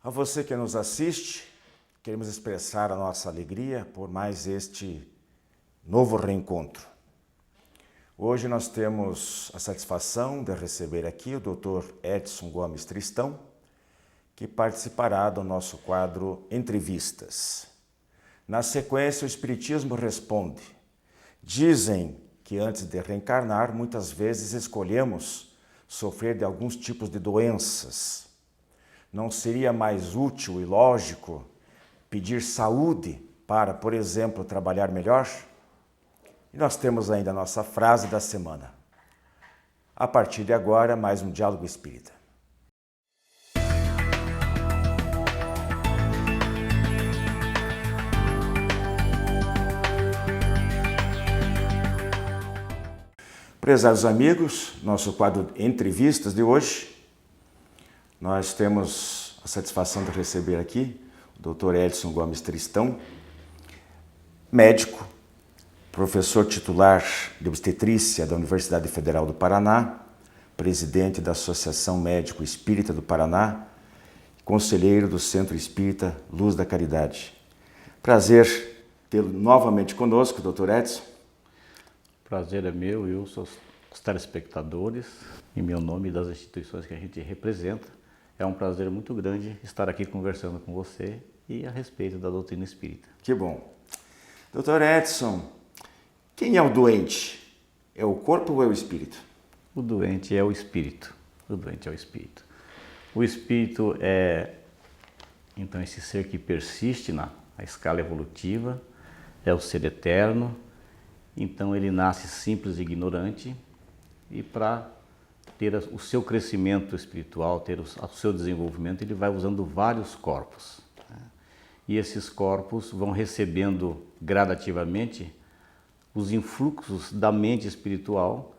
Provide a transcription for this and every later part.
A você que nos assiste, queremos expressar a nossa alegria por mais este novo reencontro. Hoje nós temos a satisfação de receber aqui o Dr. Edson Gomes Tristão, que participará do nosso quadro Entrevistas. Na sequência, o Espiritismo responde. Dizem que antes de reencarnar, muitas vezes escolhemos sofrer de alguns tipos de doenças. Não seria mais útil e lógico pedir saúde para, por exemplo, trabalhar melhor? E nós temos ainda a nossa frase da semana. A partir de agora, mais um Diálogo Espírita. Prezados amigos, nosso quadro Entrevistas de hoje, nós temos a satisfação de receber aqui o Dr. Edson Gomes Tristão, médico, professor titular de obstetrícia da Universidade Federal do Paraná, presidente da Associação Médico Espírita do Paraná, conselheiro do Centro Espírita Luz da Caridade. Prazer tê-lo novamente conosco, Dr. Edson. Prazer é meu e os telespectadores, em meu nome e das instituições que a gente representa. É um prazer muito grande estar aqui conversando com você e a respeito da doutrina espírita. Que bom. Dr. Edson, quem é o doente? É o corpo ou é o espírito? O doente é o espírito. O doente é o espírito. O espírito é, então, esse ser que persiste na escala evolutiva, é o ser eterno. Então ele nasce simples e ignorante e para ter o seu crescimento espiritual, ter o seu desenvolvimento, ele vai usando vários corpos. E esses corpos vão recebendo gradativamente os influxos da mente espiritual,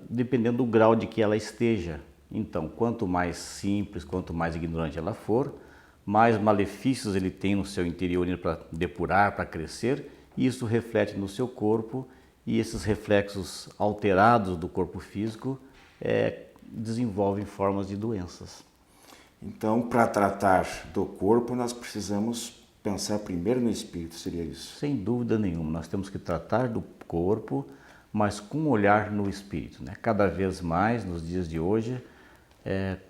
dependendo do grau de que ela esteja. Então, quanto mais simples, quanto mais ignorante ela for, mais malefícios ele tem no seu interior para depurar, para crescer, e isso reflete no seu corpo, e esses reflexos alterados do corpo físico desenvolvem formas de doenças. Então, para tratar do corpo, nós precisamos pensar primeiro no espírito, seria isso? Sem dúvida nenhuma, nós temos que tratar do corpo, mas com um olhar no espírito, né? Cada vez mais, nos dias de hoje,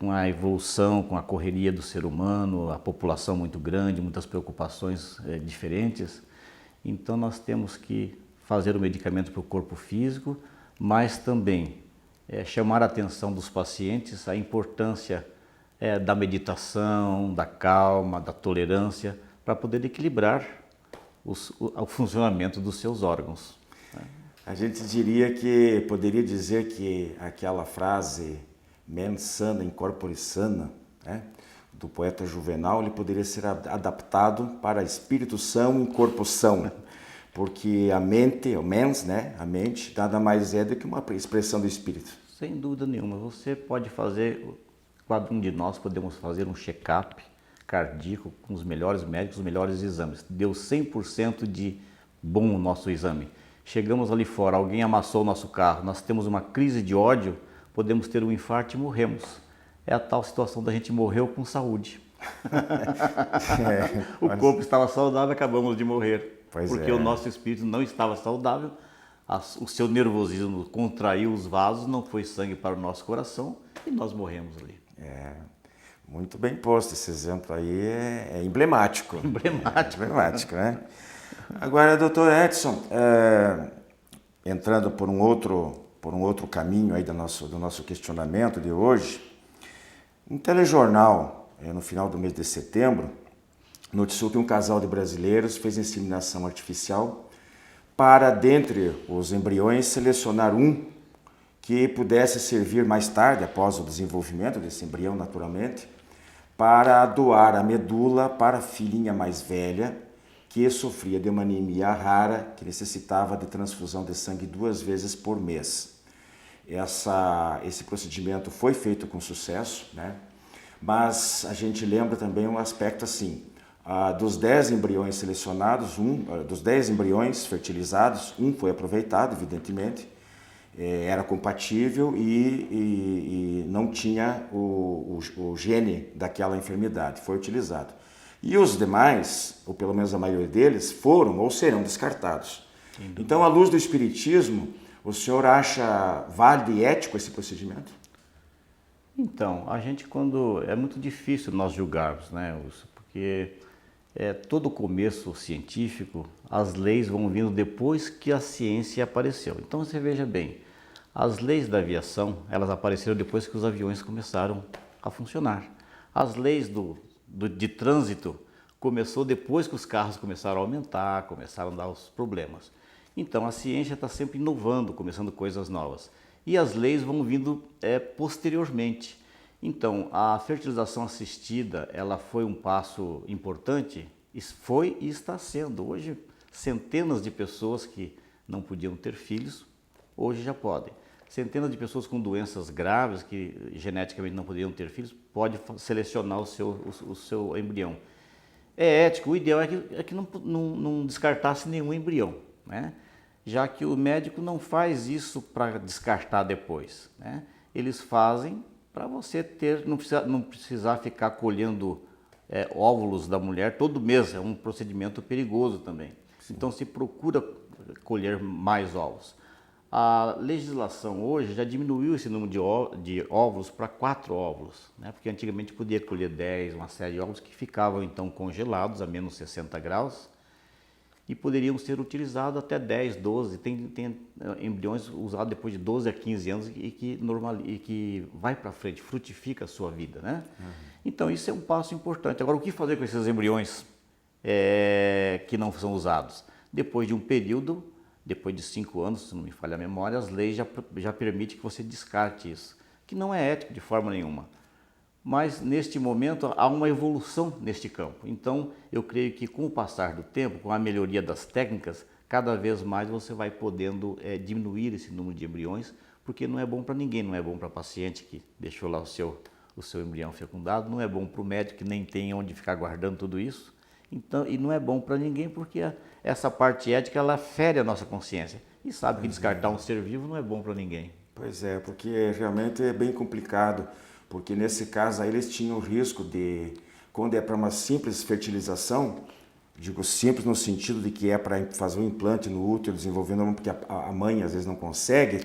com a evolução, com a correria do ser humano, a população muito grande, muitas preocupações diferentes, então nós temos que fazer o medicamento para o corpo físico, mas também chamar a atenção dos pacientes à importância da meditação, da calma, da tolerância, para poder equilibrar o funcionamento dos seus órgãos. A gente poderia dizer que aquela frase mens sana in corpore sana, né, do poeta Juvenal, ele poderia ser adaptado para espírito são e corpo são, porque a mente, o mens, né, a mente, nada mais é do que uma expressão do espírito. Sem dúvida nenhuma, você pode fazer, cada um de nós podemos fazer um check-up cardíaco com os melhores médicos, os melhores exames. Deu 100% de bom o nosso exame. Chegamos ali fora, alguém amassou o nosso carro, nós temos uma crise de ódio, podemos ter um infarto e morremos. É a tal situação da gente morreu com saúde. O corpo estava saudável, acabamos de morrer. Porque o nosso espírito não estava saudável, o seu nervosismo contraiu os vasos, não foi sangue para o nosso coração e nós morremos ali. Muito bem posto, esse exemplo aí é emblemático. Emblemático, né? Agora, doutor Edson, entrando por um outro caminho aí do nosso questionamento de hoje, um telejornal, no final do mês de setembro, noticiou que um casal de brasileiros fez inseminação artificial para, dentre os embriões, selecionar um que pudesse servir mais tarde, após o desenvolvimento desse embrião naturalmente, para doar a medula para a filhinha mais velha, que sofria de uma anemia rara, que necessitava de transfusão de sangue 2 vezes por mês. Esse procedimento foi feito com sucesso, né? Mas a gente lembra também um aspecto assim, dos 10 embriões selecionados, dos 10 embriões fertilizados, um foi aproveitado, evidentemente, era compatível e não tinha o gene daquela enfermidade, foi utilizado. E os demais, ou pelo menos a maioria deles, foram ou serão descartados. Então, à luz do Espiritismo, o senhor acha válido e ético esse procedimento? Então, a gente quando... É muito difícil nós julgarmos, né, Wilson? Porque todo começo científico, as leis vão vindo depois que a ciência apareceu. Então, você veja bem, as leis da aviação, elas apareceram depois que os aviões começaram a funcionar. As leis de trânsito começou depois que os carros começaram a aumentar, começaram a dar os problemas. Então, a ciência está sempre inovando, começando coisas novas. E as leis vão vindo posteriormente. Então, a fertilização assistida, ela foi um passo importante, foi e está sendo. Hoje, centenas de pessoas que não podiam ter filhos, hoje já podem. Centenas de pessoas com doenças graves, que geneticamente não poderiam ter filhos, pode selecionar o seu embrião. É ético, o ideal é que não descartasse nenhum embrião, né? Já que o médico não faz isso para descartar depois, né? Eles fazem para você não precisar ficar colhendo óvulos da mulher todo mês, é um procedimento perigoso também. Sim. Então se procura colher mais ovos. A legislação hoje já diminuiu esse número de óvulos para 4 óvulos, né? Porque antigamente podia colher 10, uma série de óvulos que ficavam então congelados a menos 60 graus e poderiam ser utilizados até 10, 12, tem embriões usados depois de 12 a 15 anos e que vai para frente, frutifica a sua vida, né? Uhum. Então isso é um passo importante. Agora, o que fazer com esses embriões que não são usados? Depois de um período, depois de 5 anos, se não me falha a memória, as leis já permitem que você descarte isso, que não é ético de forma nenhuma. Mas, neste momento, há uma evolução neste campo. Então, eu creio que com o passar do tempo, com a melhoria das técnicas, cada vez mais você vai podendo diminuir esse número de embriões, porque não é bom para ninguém, não é bom para a paciente que deixou lá o seu embrião fecundado, não é bom para o médico que nem tem onde ficar guardando tudo isso. Então, e não é bom para ninguém porque essa parte ética ela fere a nossa consciência. E sabe que descartar um ser vivo não é bom para ninguém. Pois é, porque realmente é bem complicado, porque nesse caso aí eles tinham o risco de, quando é para uma simples fertilização, digo simples no sentido de que é para fazer um implante no útero, desenvolvendo, porque a mãe às vezes não consegue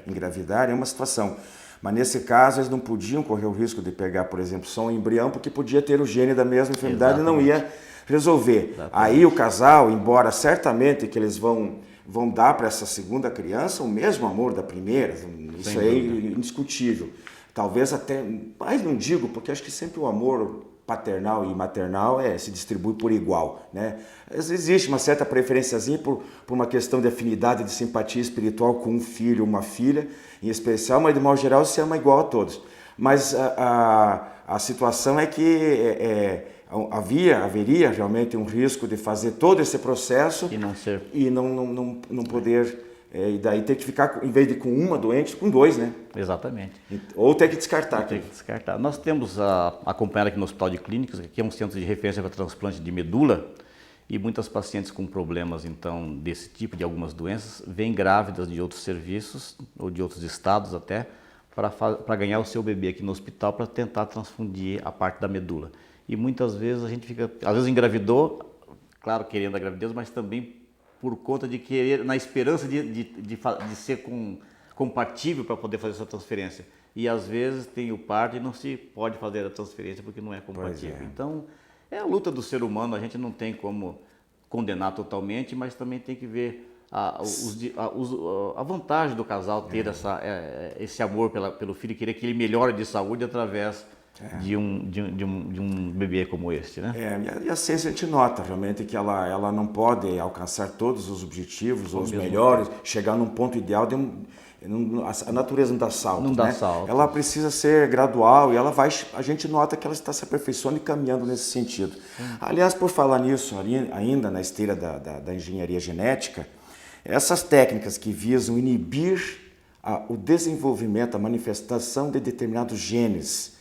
engravidar, é uma situação. Mas nesse caso eles não podiam correr o risco de pegar, por exemplo, só um embrião, porque podia ter o gene da mesma enfermidade. Exatamente. E não ia resolver. Exatamente. Aí o casal, embora certamente que eles vão dar para essa segunda criança o mesmo amor da primeira, isso é indiscutível. Talvez até, mas não digo, porque acho que sempre o amor paternal e maternal se distribui por igual, né? Existe uma certa preferenciazinha por uma questão de afinidade, de simpatia espiritual com um filho, uma filha, em especial, mas de modo geral se ama igual a todos. Mas a situação é que haveria realmente um risco de fazer todo esse processo e não poder... e daí ter que ficar, em vez de com uma doente, com 2, né? Exatamente. Ou ter que descartar. Nós temos acompanhado aqui no Hospital de Clínicas, que é um centro de referência para transplante de medula, e muitas pacientes com problemas, então, desse tipo, de algumas doenças, vêm grávidas de outros serviços, ou de outros estados até, para ganhar o seu bebê aqui no hospital, para tentar transfundir a parte da medula. E muitas vezes a gente fica, às vezes engravidou, claro, querendo a gravidez, mas também por conta de querer, na esperança de ser compatível para poder fazer essa transferência. E às vezes tem o parto e não se pode fazer a transferência porque não é compatível. Então, é a luta do ser humano, a gente não tem como condenar totalmente, mas também tem que ver a vantagem do casal ter esse amor pelo filho e querer que ele melhore de saúde através de um bebê como este, né? E a ciência a gente nota realmente que ela não pode alcançar todos os objetivos, ou os melhores, chegar num ponto ideal. A natureza não dá salto, não dá salto. Ela precisa ser gradual e a gente nota que ela está se aperfeiçoando e caminhando nesse sentido. Aliás, por falar nisso, ainda na esteira da engenharia genética, essas técnicas que visam inibir o desenvolvimento, a manifestação de determinados genes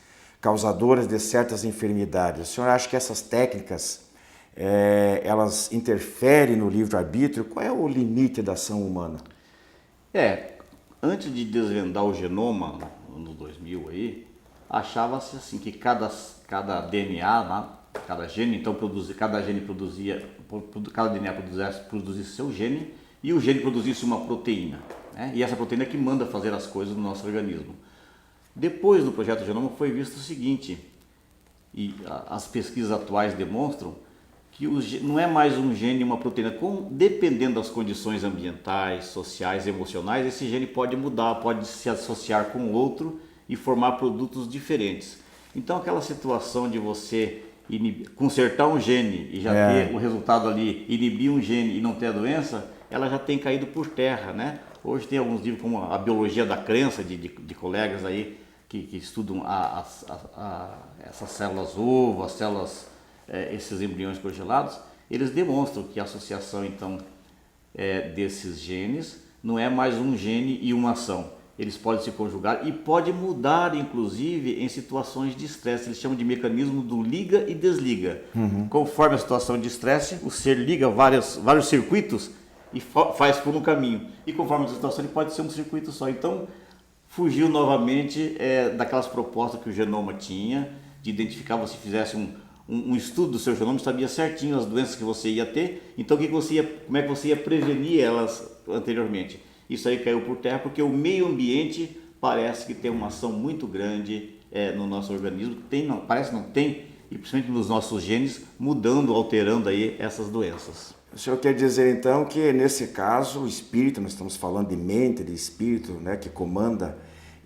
causadoras de certas enfermidades. O senhor acha que essas técnicas, elas interferem no livre-arbítrio? Qual é o limite da ação humana? antes de desvendar o genoma, no 2000 aí, achava-se assim que cada DNA, né, cada gene, então cada DNA produzisse seu gene e o gene produzisse uma proteína, né? E essa proteína é que manda fazer as coisas no nosso organismo. Depois do projeto Genoma foi visto o seguinte, e as pesquisas atuais demonstram que não é mais um gene e uma proteína, dependendo das condições ambientais, sociais, emocionais, esse gene pode mudar, pode se associar com outro e formar produtos diferentes. Então aquela situação de você consertar um gene e já ter o resultado ali, inibir um gene e não ter a doença, ela já tem caído por terra, né? Hoje tem alguns livros como a biologia da crença de colegas aí que estudam essas células ovo, as células, esses embriões congelados, eles demonstram que a associação então desses genes não é mais um gene e uma ação. Eles podem se conjugar e pode mudar, inclusive, em situações de estresse. Eles chamam de mecanismo do liga e desliga. Conforme a situação de estresse, o ser liga vários circuitos e faz por um caminho. E conforme a situação, ele pode ser um circuito só. Então, fugiu novamente daquelas propostas que o genoma tinha, de identificar, você fizesse um estudo do seu genoma, sabia certinho as doenças que você ia ter, então como é que você ia prevenir elas anteriormente. Isso aí caiu por terra porque o meio ambiente parece que tem uma ação muito grande no nosso organismo, parece não tem, e principalmente nos nossos genes, mudando, alterando aí essas doenças. O senhor quer dizer então que nesse caso o espírito, nós estamos falando de mente, de espírito, né, que comanda,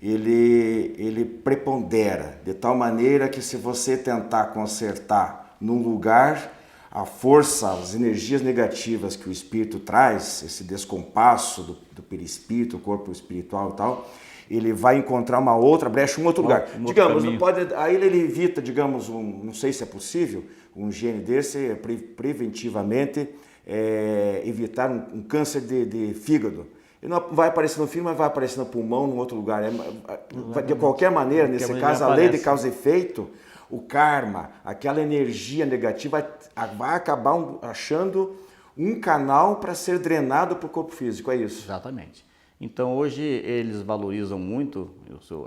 ele prepondera de tal maneira que se você tentar consertar num lugar, a força, as energias negativas que o espírito traz, esse descompasso do perispírito, o corpo espiritual e tal, ele vai encontrar uma outra brecha, um outro lugar. Digamos, não pode, aí ele evita, digamos, não sei se é possível, um gene desse preventivamente evitar um câncer de fígado. Ele não vai aparecer no fígado, mas vai aparecer no pulmão, num outro lugar. De qualquer maneira, nesse caso, a lei de causa e efeito, o karma, aquela energia negativa, vai acabar achando um canal para ser drenado para o corpo físico, é isso? Exatamente. Então hoje eles valorizam muito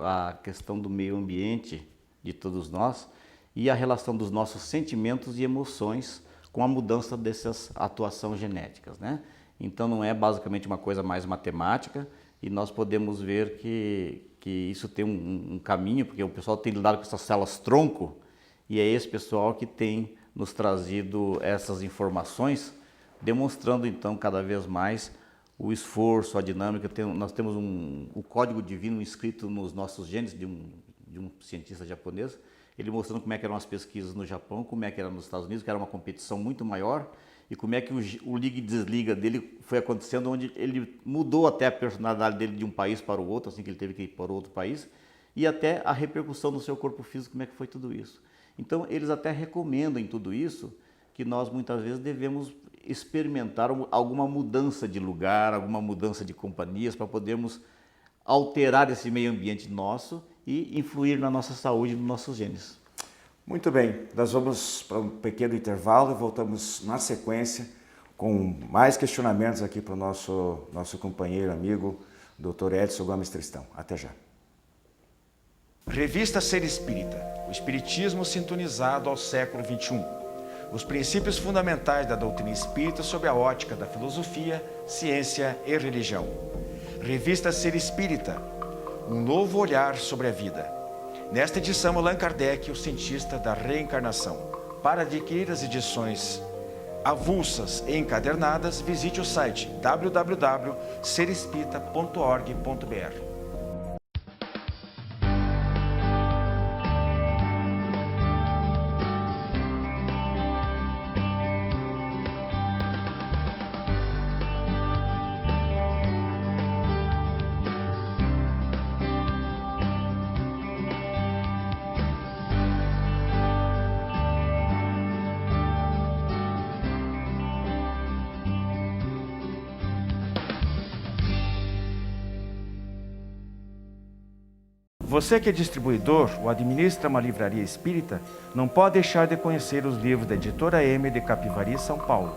a questão do meio ambiente de todos nós e a relação dos nossos sentimentos e emoções com a mudança dessas atuações genéticas, né? Então não é basicamente uma coisa mais matemática e nós podemos ver que isso tem um caminho, porque o pessoal tem lidado com essas células tronco e é esse pessoal que tem nos trazido essas informações, demonstrando então cada vez mais o esforço, a dinâmica. Nós temos o código divino escrito nos nossos genes de um cientista japonês, ele mostrando como é que eram as pesquisas no Japão, como é que era nos Estados Unidos, que era uma competição muito maior, e como é que o liga e desliga dele foi acontecendo, onde ele mudou até a personalidade dele de um país para o outro, assim que ele teve que ir para outro país, e até a repercussão no seu corpo físico, como é que foi tudo isso. Então, eles até recomendam em tudo isso que nós muitas vezes devemos experimentar alguma mudança de lugar, alguma mudança de companhias, para podermos alterar esse meio ambiente nosso e influir na nossa saúde e nos nossos genes. Muito bem, nós vamos para um pequeno intervalo e voltamos na sequência com mais questionamentos aqui para o nosso companheiro, amigo, Dr. Edson Gomes Tristão. Até já. Revista Ser Espírita, o espiritismo sintonizado ao século XXI. Os princípios fundamentais da doutrina espírita sob a ótica da filosofia, ciência e religião. Revista Ser Espírita, um novo olhar sobre a vida. Nesta edição, Allan Kardec, o cientista da reencarnação. Para adquirir as edições avulsas e encadernadas, visite o site www.serespirita.org.br. Você que é distribuidor ou administra uma livraria espírita, não pode deixar de conhecer os livros da Editora M de Capivari, São Paulo.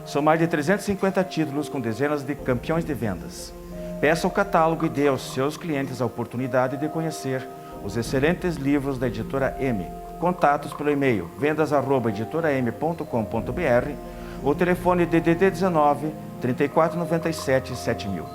São mais de 350 títulos com dezenas de campeões de vendas. Peça o catálogo e dê aos seus clientes a oportunidade de conhecer os excelentes livros da Editora M. Contatos pelo e-mail vendas@editoram.com.br ou telefone DDD 19 3497 7000.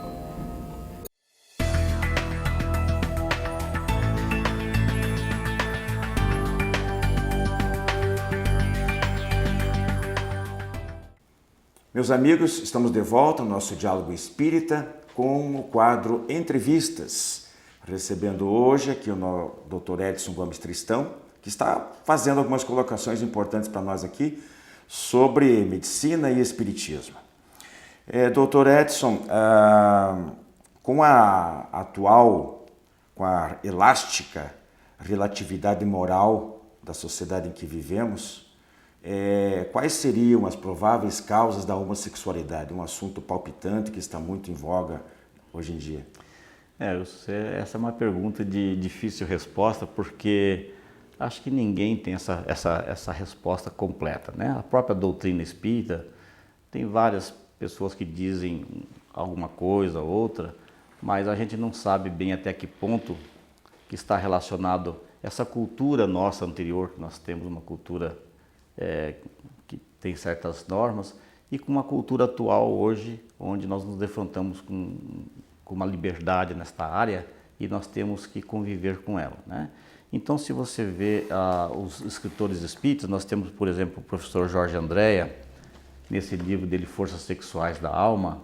Meus amigos, estamos de volta no nosso Diálogo Espírita com o quadro Entrevistas, recebendo hoje aqui o Dr. Edson Gomes Tristão, que está fazendo algumas colocações importantes para nós aqui sobre medicina e espiritismo. Dr. Edson, com a elástica relatividade moral da sociedade em que vivemos, quais seriam as prováveis causas da homossexualidade? Um assunto palpitante que está muito em voga hoje em dia. Essa é uma pergunta de difícil resposta, porque acho que ninguém tem essa resposta completa, né? A própria doutrina espírita tem várias pessoas que dizem alguma coisa, outra, mas a gente não sabe bem até que ponto que está relacionado essa cultura nossa anterior, que nós temos uma cultura que tem certas normas, e com uma cultura atual hoje, onde nós nos defrontamos com uma liberdade nesta área e nós temos que conviver com ela, né? Então, se você vê os escritores espíritas, nós temos, por exemplo, o professor Jorge Andréa, nesse livro dele, Forças Sexuais da Alma,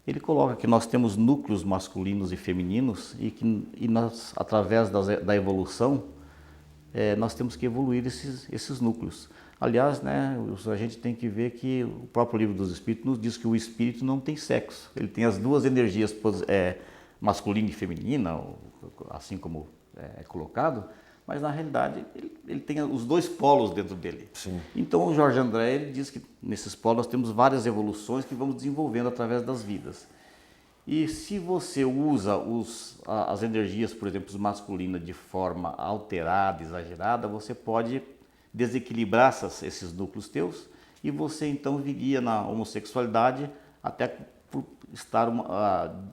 ele coloca que nós temos núcleos masculinos e femininos e nós, através da evolução, nós temos que evoluir esses núcleos. Aliás, né, a gente tem que ver que o próprio Livro dos Espíritos nos diz que o espírito não tem sexo. Ele tem as duas energias, masculina e feminina, assim como é colocado, mas na realidade ele tem os dois polos dentro dele. Sim. Então o Jorge André ele diz que nesses polos nós temos várias evoluções que vamos desenvolvendo através das vidas. E se você usa as energias, por exemplo, masculinas de forma alterada, exagerada, você pode desequilibrar esses núcleos teus e você então viria na homossexualidade até por estar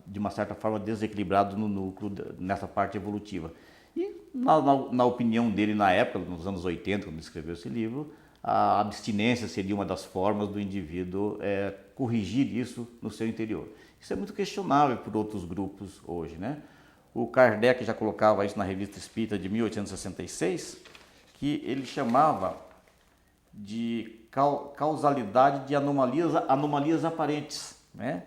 de uma certa forma desequilibrado no núcleo, nessa parte evolutiva. E na opinião dele na época, nos anos 80, quando ele escreveu esse livro, a abstinência seria uma das formas do indivíduo corrigir isso no seu interior. Isso é muito questionável por outros grupos hoje, né? O Kardec já colocava isso na Revista Espírita de 1866, que ele chamava de causalidade de anomalias aparentes, né?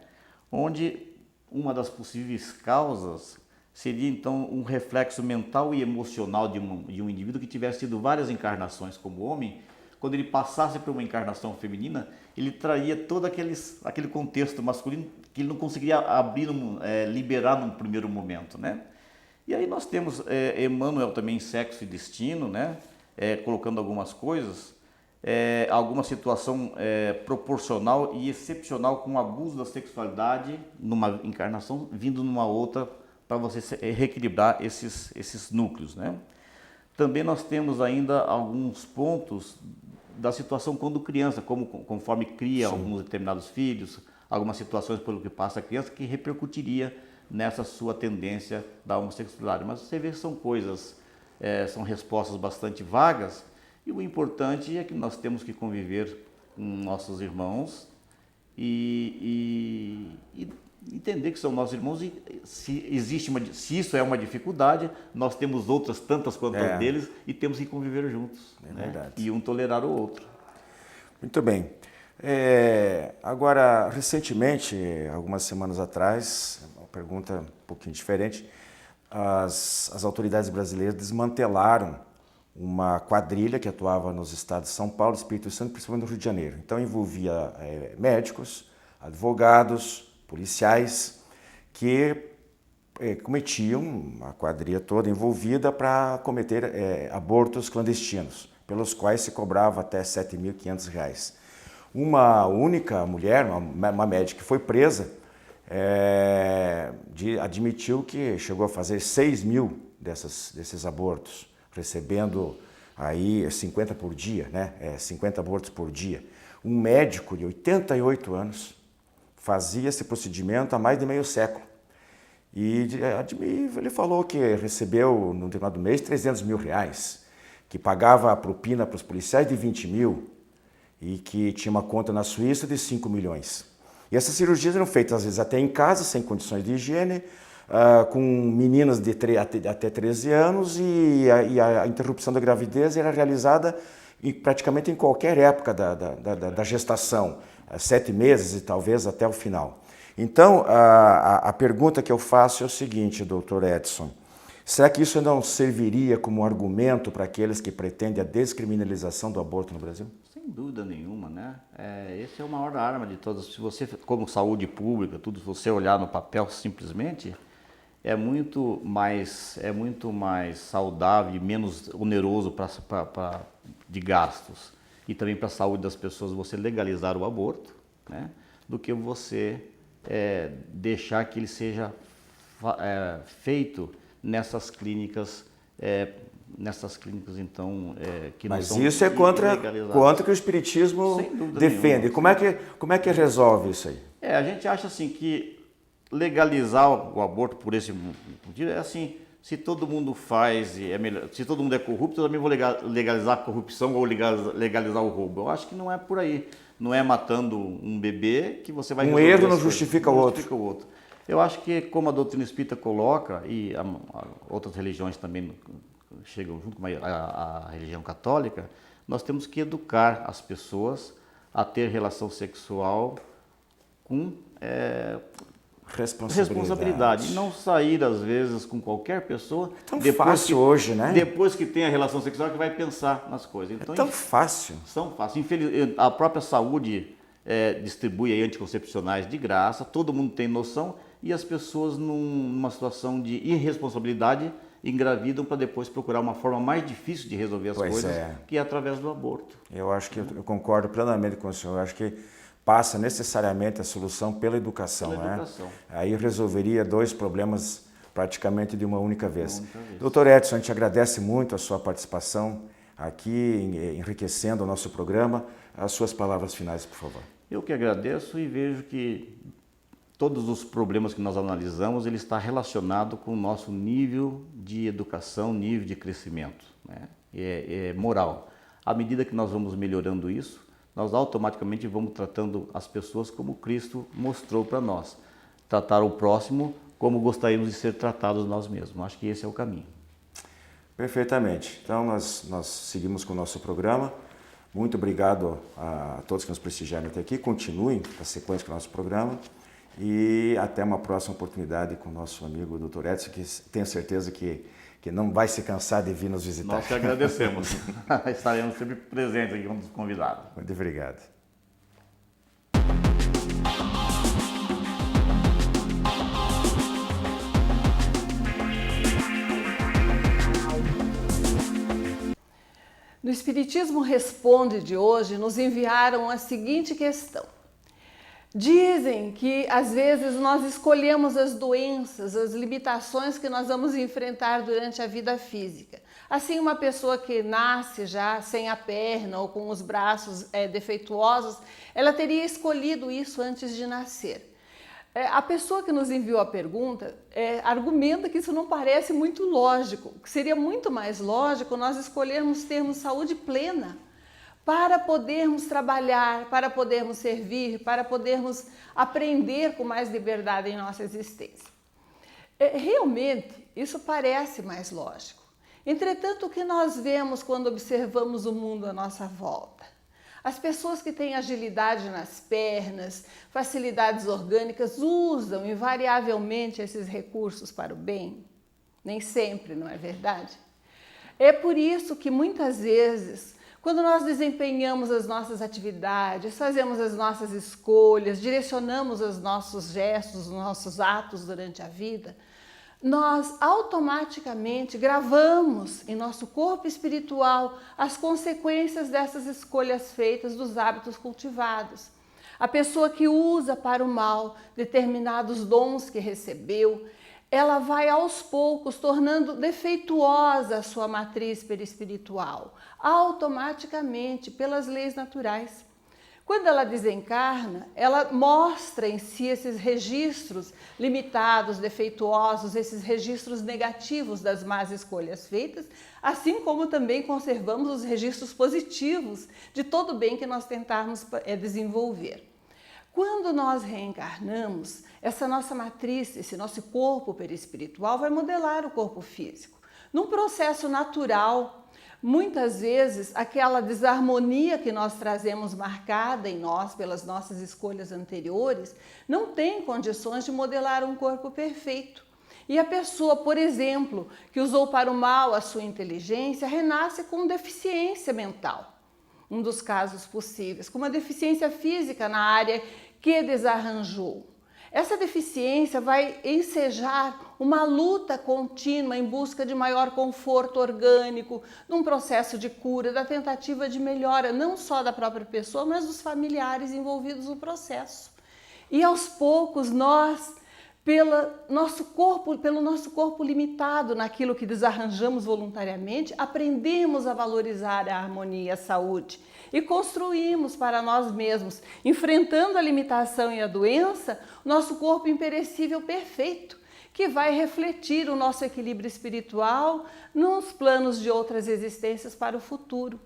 Onde uma das possíveis causas seria então um reflexo mental e emocional de um indivíduo que tivesse tido várias encarnações como homem. Quando ele passasse por uma encarnação feminina, ele traria todo aquele contexto masculino que ele não conseguiria liberar num primeiro momento, né? E aí nós temos Emmanuel também em Sexo e Destino, né? Colocando algumas coisas, alguma situação proporcional e excepcional com o abuso da sexualidade numa encarnação, vindo numa outra, para você reequilibrar esses núcleos, né? Também nós temos ainda alguns pontos da situação quando criança, conforme cria Sim. alguns determinados filhos, algumas situações pelo que passa a criança, que repercutiria nessa sua tendência da homossexualidade. Mas você vê que são coisas, são respostas bastante vagas, e o importante é que nós temos que conviver com nossos irmãos e entender que são nossos irmãos, e se isso é uma dificuldade, nós temos outras tantas quanto as deles e temos que conviver juntos, né? Verdade. E um tolerar o outro. Muito bem. Agora, recentemente, algumas semanas atrás, uma pergunta um pouquinho diferente, as autoridades brasileiras desmantelaram uma quadrilha que atuava nos estados de São Paulo, Espírito Santo, principalmente no Rio de Janeiro. Então envolvia médicos, advogados, policiais que cometiam, a quadrilha toda envolvida, para cometer abortos clandestinos, pelos quais se cobrava até R$ 7.500. Uma única mulher, uma médica que foi presa, admitiu que chegou a fazer 6.000 desses abortos, recebendo aí 50 por dia, né? 50 abortos por dia. Um médico de 88 anos fazia esse procedimento há mais de meio século. E ele falou que recebeu, no determinado mês, 300 mil reais, que pagava a propina para os policiais de 20 mil e que tinha uma conta na Suíça de 5 milhões. E essas cirurgias eram feitas, às vezes, até em casa, sem condições de higiene, com meninas de até 13 anos e a interrupção da gravidez era realizada praticamente em qualquer época da gestação, 7 meses e talvez até o final. Então, a pergunta que eu faço é o seguinte, doutor Edson, será que isso não serviria como argumento para aqueles que pretendem a descriminalização do aborto no Brasil? Sem dúvida nenhuma, né? Esse é a maior arma de todas. Se você, como saúde pública, tudo, se você olhar no papel simplesmente, é muito mais saudável e menos oneroso de gastos e também para a saúde das pessoas você legalizar o aborto, né? Do que você deixar que ele seja feito nessas clínicas então que não são. Mas isso é contra o que o espiritismo defende. Como é que resolve isso aí? A gente acha assim que legalizar o aborto por esse motivo é assim, se todo mundo faz, se todo mundo é corrupto, eu também vou legalizar a corrupção ou legalizar o roubo. Eu acho que não é por aí. Não é matando um bebê que você vai resolver. Um erro não justifica o outro. Eu acho que, como a doutrina espírita coloca, e outras religiões também chegam junto com a religião católica, nós temos que educar as pessoas a ter relação sexual com responsabilidade. E não sair, às vezes, com qualquer pessoa. É tão fácil hoje, né? Depois que tem a relação sexual, que vai pensar nas coisas. Então, é tão fácil. São fáceis. A própria saúde distribui aí anticoncepcionais de graça, todo mundo tem noção, e as pessoas, numa situação de irresponsabilidade, engravidam para depois procurar uma forma mais difícil de resolver as coisas, que é através do aborto. Eu acho que eu concordo plenamente com o senhor. Eu acho que passa necessariamente a solução pela educação. Aí resolveria 2 problemas praticamente de uma única vez. Doutor Edson, a gente agradece muito a sua participação aqui, enriquecendo o nosso programa. As suas palavras finais, por favor. Eu que agradeço e vejo que todos os problemas que nós analisamos, ele está relacionado com o nosso nível de educação, nível de crescimento, né? Moral. À medida que nós vamos melhorando isso, nós automaticamente vamos tratando as pessoas como Cristo mostrou para nós. Tratar o próximo como gostaríamos de ser tratados nós mesmos. Acho que esse é o caminho. Perfeitamente. Então, nós seguimos com o nosso programa. Muito obrigado a todos que nos prestigiaram até aqui. Continuem a sequência com o nosso programa. E até uma próxima oportunidade com o nosso amigo Dr. Edson, que tenho certeza que não vai se cansar de vir nos visitar. Nós que agradecemos. Estaremos sempre presentes aqui como convidados. Muito obrigado. No Espiritismo Responde de hoje, nos enviaram a seguinte questão. Dizem que, às vezes, nós escolhemos as doenças, as limitações que nós vamos enfrentar durante a vida física. Assim, uma pessoa que nasce já sem a perna ou com os braços defeituosos, ela teria escolhido isso antes de nascer. A pessoa que nos enviou a pergunta argumenta que isso não parece muito lógico, que seria muito mais lógico nós escolhermos termos saúde plena para podermos trabalhar, para podermos servir, para podermos aprender com mais liberdade em nossa existência. Realmente, isso parece mais lógico. Entretanto, o que nós vemos quando observamos o mundo à nossa volta? As pessoas que têm agilidade nas pernas, facilidades orgânicas, usam invariavelmente esses recursos para o bem? Nem sempre, não é verdade? É por isso que muitas vezes, quando nós desempenhamos as nossas atividades, fazemos as nossas escolhas, direcionamos os nossos gestos, os nossos atos durante a vida, nós automaticamente gravamos em nosso corpo espiritual as consequências dessas escolhas feitas, dos hábitos cultivados. A pessoa que usa para o mal determinados dons que recebeu, ela vai aos poucos tornando defeituosa a sua matriz perispiritual, automaticamente, pelas leis naturais. Quando ela desencarna, ela mostra em si esses registros limitados, defeituosos, esses registros negativos das más escolhas feitas, assim como também conservamos os registros positivos de todo o bem que nós tentarmos desenvolver. Quando nós reencarnamos, essa nossa matriz, esse nosso corpo perispiritual vai modelar o corpo físico. Num processo natural, muitas vezes aquela desarmonia que nós trazemos marcada em nós pelas nossas escolhas anteriores não tem condições de modelar um corpo perfeito. E a pessoa, por exemplo, que usou para o mal a sua inteligência, renasce com deficiência mental. Um dos casos possíveis, com uma deficiência física na área que desarranjou. Essa deficiência vai ensejar uma luta contínua em busca de maior conforto orgânico, num processo de cura, da tentativa de melhora, não só da própria pessoa, mas dos familiares envolvidos no processo. E aos poucos nós, pelo nosso corpo limitado naquilo que desarranjamos voluntariamente, aprendemos a valorizar a harmonia e a saúde e construímos para nós mesmos, enfrentando a limitação e a doença, nosso corpo imperecível perfeito, que vai refletir o nosso equilíbrio espiritual nos planos de outras existências para o futuro.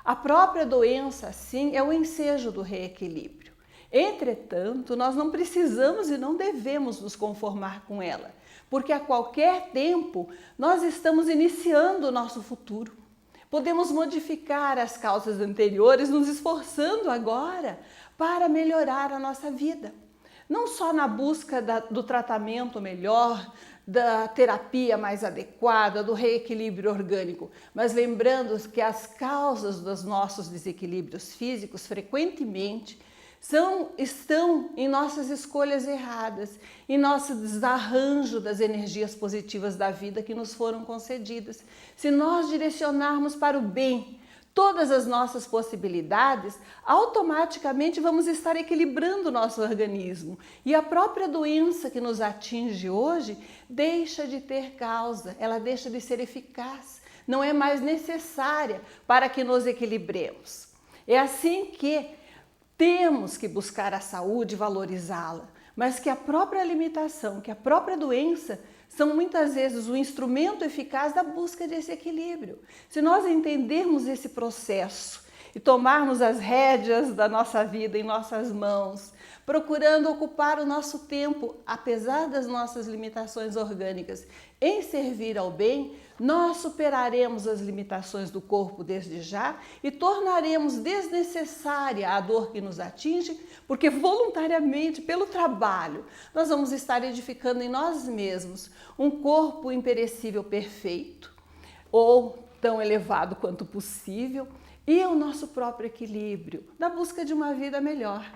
A própria doença, assim, é o ensejo do reequilíbrio. Entretanto, nós não precisamos e não devemos nos conformar com ela, porque a qualquer tempo nós estamos iniciando o nosso futuro. Podemos modificar as causas anteriores, nos esforçando agora para melhorar a nossa vida. Não só na busca do tratamento melhor, da terapia mais adequada, do reequilíbrio orgânico, mas lembrando que as causas dos nossos desequilíbrios físicos frequentemente estão em nossas escolhas erradas, em nosso desarranjo das energias positivas da vida que nos foram concedidas. Se nós direcionarmos para o bem todas as nossas possibilidades, automaticamente vamos estar equilibrando o nosso organismo. E a própria doença que nos atinge hoje deixa de ter causa, ela deixa de ser eficaz, não é mais necessária para que nos equilibremos. É assim que temos que buscar a saúde e valorizá-la, mas que a própria limitação, que a própria doença são muitas vezes o instrumento eficaz da busca desse equilíbrio. Se nós entendermos esse processo e tomarmos as rédeas da nossa vida em nossas mãos, procurando ocupar o nosso tempo, apesar das nossas limitações orgânicas, em servir ao bem, nós superaremos as limitações do corpo desde já e tornaremos desnecessária a dor que nos atinge, porque voluntariamente, pelo trabalho, nós vamos estar edificando em nós mesmos um corpo imperecível perfeito, ou tão elevado quanto possível, e o nosso próprio equilíbrio, na busca de uma vida melhor.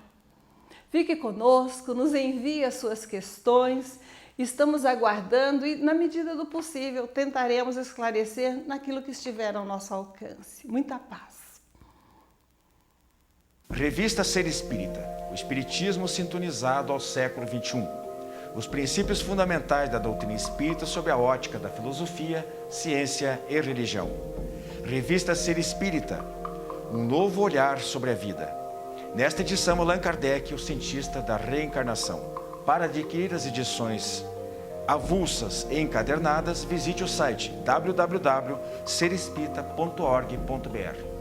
Fique conosco, nos envie as suas questões, estamos aguardando e, na medida do possível, tentaremos esclarecer naquilo que estiver ao nosso alcance. Muita paz. Revista Ser Espírita, o Espiritismo sintonizado ao século XXI. Os princípios fundamentais da doutrina espírita sob a ótica da filosofia, ciência e religião. Revista Ser Espírita, um novo olhar sobre a vida. Nesta edição, Allan Kardec, o cientista da reencarnação. Para adquirir as edições avulsas e encadernadas, visite o site www.serespirita.org.br.